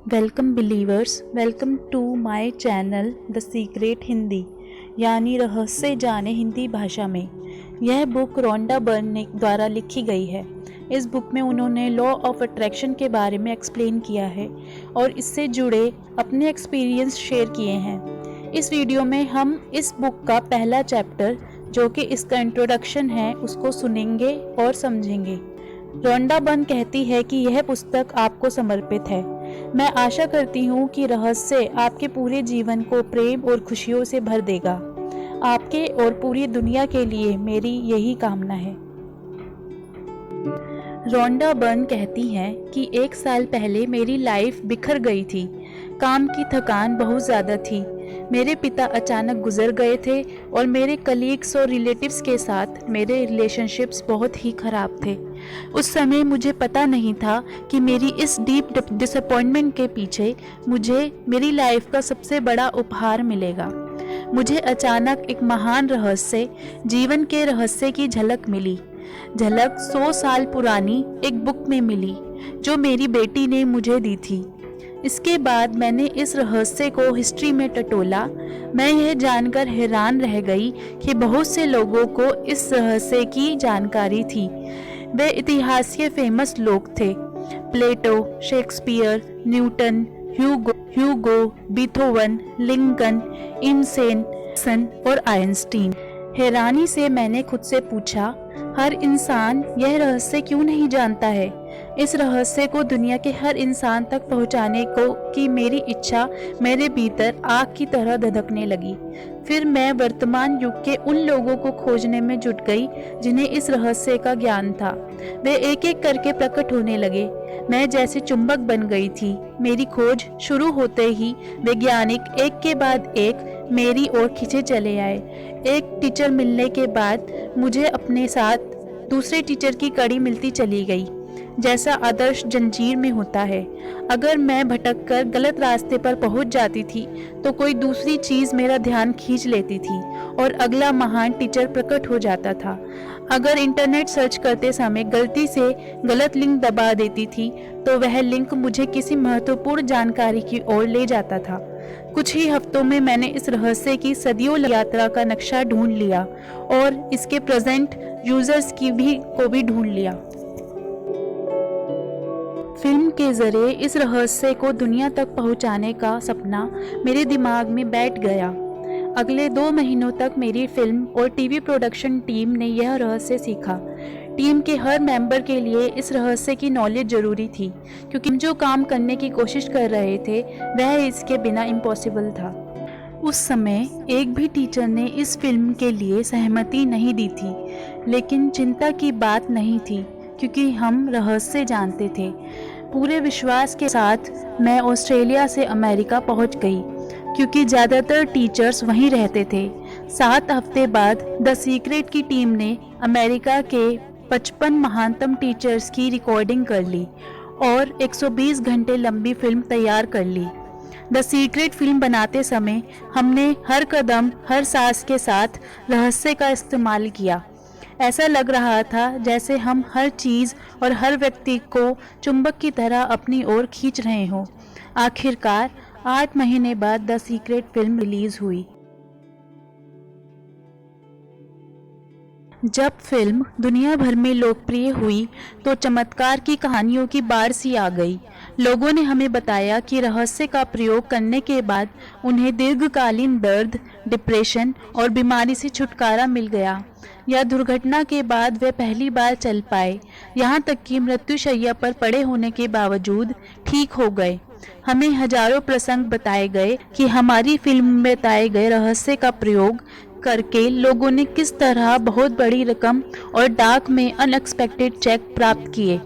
Welcome believers, welcome to my channel the secret Hindi, यानी रहस्य जाने हिंदी भाषा में। यह बुक रोंडा बर्न द्वारा लिखी गई है। इस बुक में उन्होंने लॉ ऑफ अट्रैक्शन के बारे में एक्सप्लेन किया है और इससे जुड़े अपने एक्सपीरियंस शेयर किए हैं। इस वीडियो में हम इस बुक का पहला चैप्टर, जो कि इसका इंट्रोडक्शन है, उसको सुनेंगे और समझेंगे। रोंडा बर्न कहती है कि यह पुस्तक आपको समर्पित है। मैं आशा करती हूँ कि रहस्य आपके पूरे जीवन को प्रेम और खुशियों से भर देगा। आपके और पूरी दुनिया के लिए मेरी यही कामना है। रोंडा बर्न कहती हैं कि 1 साल पहले मेरी लाइफ बिखर गई थी। काम की थकान बहुत ज़्यादा थी। मेरे पिता अचानक गुजर गए थे और मेरे कलीग्स और रिलेटिव्स के साथ मेरे रिलेशनशिप्स बहुत ही ख़राब थे। उस समय मुझे पता नहीं था कि मेरी इस डीप डिसअपॉइंटमेंट के पीछे मुझे मेरी लाइफ का सबसे बड़ा उपहार मिलेगा। मुझे अचानक एक महान रहस्य, जीवन के रहस्य की झलक मिली। झलक 100 साल पुरानी एक बुक में मिली जो मेरी बेटी ने मुझे दी थी। इसके बाद मैंने इस रहस्य को हिस्ट्री में टटोला। मैं यह जानकर हैरान रह गई कि बहुत से लोगों को इस रहस्य की जानकारी थी। वे इतिहास के फेमस लोग थे: प्लेटो, शेक्सपियर, न्यूटन, ह्यूगो, बीथोवन, लिंकन, इब्सन और आइंस्टीन। हैरानी से मैंने खुद से पूछा, हर इंसान यह रहस्य क्यों नहीं जानता है? इस रहस्य को दुनिया के हर इंसान तक पहुंचाने की मेरी इच्छा मेरे भीतर आग की तरह धधकने लगी। फिर मैं वर्तमान युग के उन लोगों को खोजने में जुट गई जिन्हें इस रहस्य का ज्ञान था। वे एक एक करके प्रकट होने लगे। मैं जैसे चुंबक बन गई थी। मेरी खोज शुरू होते ही वैज्ञानिक एक के बाद एक मेरी ओर खींचे चले आए। एक टीचर मिलने के बाद मुझे अपने साथ दूसरे टीचर की कड़ी मिलती चली गई, जैसा आदर्श जंजीर में होता है। अगर मैं भटककर गलत रास्ते पर पहुंच जाती थी तो कोई दूसरी चीज़ मेरा ध्यान खींच लेती थी और अगला महान टीचर प्रकट हो जाता था। अगर इंटरनेट सर्च करते समय गलती से गलत लिंक दबा देती थी तो वह लिंक मुझे किसी महत्वपूर्ण जानकारी की ओर ले जाता था। कुछ ही हफ्तों में मैंने इस रहस्य की सदियों यात्रा का नक्शा ढूंढ लिया और इसके प्रेजेंट यूजर्स को भी ढूंढ लिया। फिल्म के जरिए इस रहस्य को दुनिया तक पहुंचाने का सपना मेरे दिमाग में बैठ गया। अगले 2 महीनों तक मेरी फिल्म और टीवी प्रोडक्शन टीम ने यह रहस्य सीखा। टीम के हर मेंबर के लिए इस रहस्य की नॉलेज ज़रूरी थी, क्योंकि हम जो काम करने की कोशिश कर रहे थे वह इसके बिना इम्पॉसिबल था। उस समय एक भी टीचर ने इस फिल्म के लिए सहमति नहीं दी थी, लेकिन चिंता की बात नहीं थी, क्योंकि हम रहस्य जानते थे। पूरे विश्वास के साथ मैं ऑस्ट्रेलिया से अमेरिका पहुंच गई, क्योंकि ज़्यादातर टीचर्स वहीं रहते थे। 7 हफ्ते बाद द सीक्रेट की टीम ने अमेरिका के 55 महानतम टीचर्स की रिकॉर्डिंग कर ली और 120 घंटे लंबी फिल्म तैयार कर ली। द सीक्रेट फिल्म बनाते समय हमने हर कदम, हर सांस के साथ रहस्य का इस्तेमाल किया। ऐसा लग रहा था जैसे हम हर चीज़ और हर व्यक्ति को चुंबक की तरह अपनी ओर खींच रहे हों। आखिरकार 8 महीने बाद द सीक्रेट फिल्म रिलीज़ हुई। जब फिल्म दुनिया भर में लोकप्रिय हुई तो चमत्कार की कहानियों की बाढ़ सी आ गई। लोगों ने हमें बताया कि रहस्य का प्रयोग करने के बाद उन्हें दीर्घकालीन दर्द, डिप्रेशन और बीमारी से छुटकारा मिल गया, या दुर्घटना के बाद वे पहली बार चल पाए, यहाँ तक कि मृत्युशैया पर पड़े होने के बावजूद ठीक हो गए। हमें हजारों प्रसंग बताए गए कि हमारी फिल्म में बताए गए रहस्य का प्रयोग करके लोगों ने किस तरह बहुत बड़ी रकम और डाक में अनएक्सपेक्टेड चेक प्राप्त किए।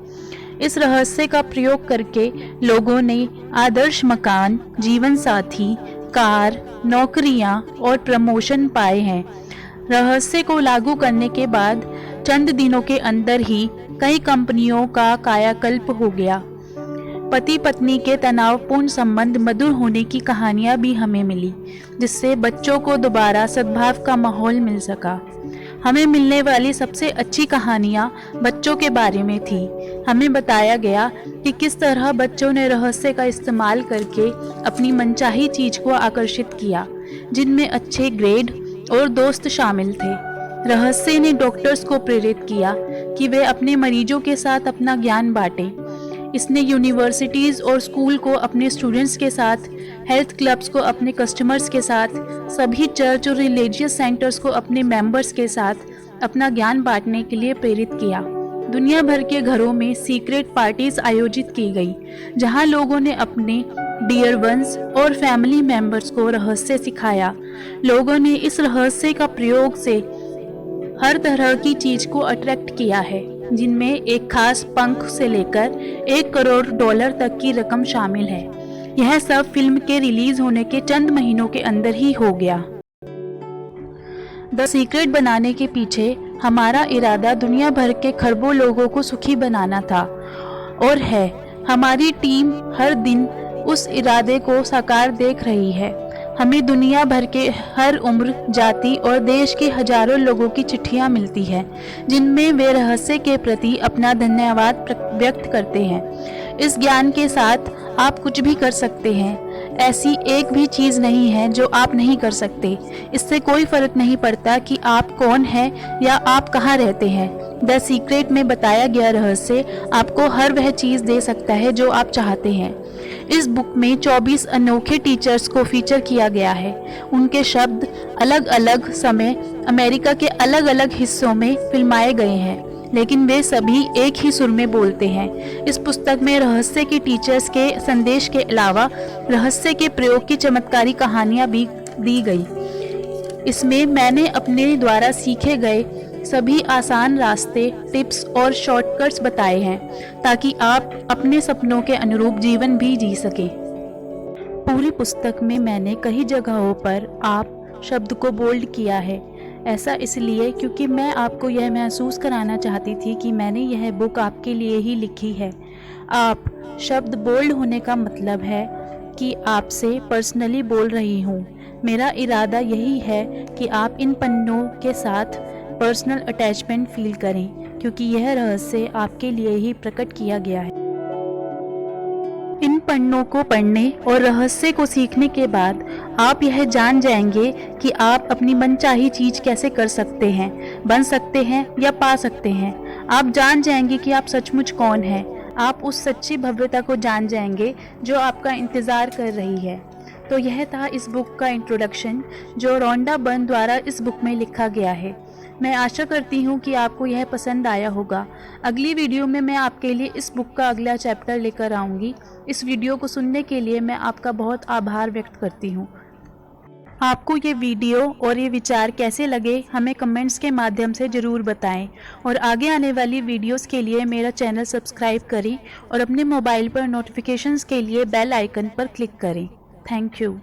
इस रहस्य का प्रयोग करके लोगों ने आदर्श मकान, जीवन साथी, कार, नौकरियां और प्रमोशन पाए हैं। रहस्य को लागू करने के बाद चंद दिनों के अंदर ही कई कंपनियों का कायाकल्प हो गया। पति पत्नी के तनावपूर्ण संबंध मधुर होने की कहानियां भी हमें मिली, जिससे बच्चों को दोबारा सद्भाव का माहौल मिल सका। हमें मिलने वाली सबसे अच्छी कहानियाँ बच्चों के बारे में थी। हमें बताया गया कि किस तरह बच्चों ने रहस्य का इस्तेमाल करके अपनी मनचाही चीज को आकर्षित किया, जिनमें अच्छे ग्रेड और दोस्त शामिल थे। रहस्य ने डॉक्टर्स को प्रेरित किया कि वे अपने मरीजों के साथ अपना ज्ञान बांटें। इसने यूनिवर्सिटीज़ और स्कूल को अपने स्टूडेंट्स के साथ, हेल्थ क्लब्स को अपने कस्टमर्स के साथ, सभी चर्च और रिलीजियस सेंटर्स को अपने मेंबर्स के साथ अपना ज्ञान बांटने के लिए प्रेरित किया। दुनिया भर के घरों में सीक्रेट पार्टीज आयोजित की गई, जहां लोगों ने अपने डियर वंस और फैमिली मेंबर्स को रहस्य सिखाया। लोगों ने इस रहस्य का प्रयोग से हर तरह की चीज को अट्रैक्ट किया है, जिनमें एक खास पंख से लेकर $1 करोड़ तक की रकम शामिल है। यह सब फिल्म के रिलीज होने के चंद महीनों के अंदर ही हो गया। द सीक्रेट बनाने के पीछे हमारा इरादा दुनिया भर के खरबों लोगों को सुखी बनाना था और है। हमारी टीम हर दिन उस इरादे को साकार देख रही है। हमें दुनिया भर के हर उम्र, जाति और देश के हजारों लोगों की चिट्ठियां मिलती हैं, जिनमें वे रहस्य के प्रति अपना धन्यवाद व्यक्त करते हैं। इस ज्ञान के साथ आप कुछ भी कर सकते हैं। ऐसी एक भी चीज़ नहीं है जो आप नहीं कर सकते। इससे कोई फर्क नहीं पड़ता कि आप कौन हैं या आप कहाँ रहते हैं। द सीक्रेट में बताया गया रहस्य आपको हर वह चीज़ दे सकता है जो आप चाहते हैं। इस बुक में 24 अनोखे टीचर्स को फीचर किया गया है। उनके शब्द अलग अलग समय अमेरिका के अलग अलग हिस्सों में फिल्माए गए हैं, लेकिन वे सभी एक ही सुर में बोलते हैं। इस पुस्तक में रहस्य के टीचर्स के संदेश के अलावा रहस्य के प्रयोग की चमत्कारी कहानियाँ भी दी गई। इसमें मैंने अपने द्वारा सीखे गए सभी आसान रास्ते, टिप्स और शॉर्टकट्स बताए हैं, ताकि आप अपने सपनों के अनुरूप जीवन भी जी सकें। पूरी पुस्तक में मैंने कई जगहों पर आप शब्द को बोल्ड किया है। ऐसा इसलिए क्योंकि मैं आपको यह महसूस कराना चाहती थी कि मैंने यह बुक आपके लिए ही लिखी है। आप शब्द बोल्ड होने का मतलब है कि आपसे पर्सनली बोल रही हूँ। मेरा इरादा यही है कि आप इन पन्नों के साथ पर्सनल अटैचमेंट फील करें, क्योंकि यह रहस्य आपके लिए ही प्रकट किया गया है। इन पन्नों को पढ़ने और रहस्य को सीखने के बाद आप यह जान जाएंगे कि आप अपनी मनचाही चीज कैसे कर सकते हैं, बन सकते हैं या पा सकते हैं। आप जान जाएंगे कि आप सचमुच कौन हैं। आप उस सच्ची भव्यता को जान जाएंगे जो आपका इंतज़ार कर रही है। तो यह था इस बुक का इंट्रोडक्शन, जो रोंडा बर्न द्वारा इस बुक में लिखा गया है। मैं आशा करती हूँ कि आपको यह पसंद आया होगा। अगली वीडियो में मैं आपके लिए इस बुक का अगला चैप्टर लेकर आऊँगी। इस वीडियो को सुनने के लिए मैं आपका बहुत आभार व्यक्त करती हूँ। आपको ये वीडियो और ये विचार कैसे लगे हमें कमेंट्स के माध्यम से ज़रूर बताएं, और आगे आने वाली वीडियोस के लिए मेरा चैनल सब्सक्राइब करें और अपने मोबाइल पर नोटिफिकेशंस के लिए बेल आइकन पर क्लिक करें। Thank you.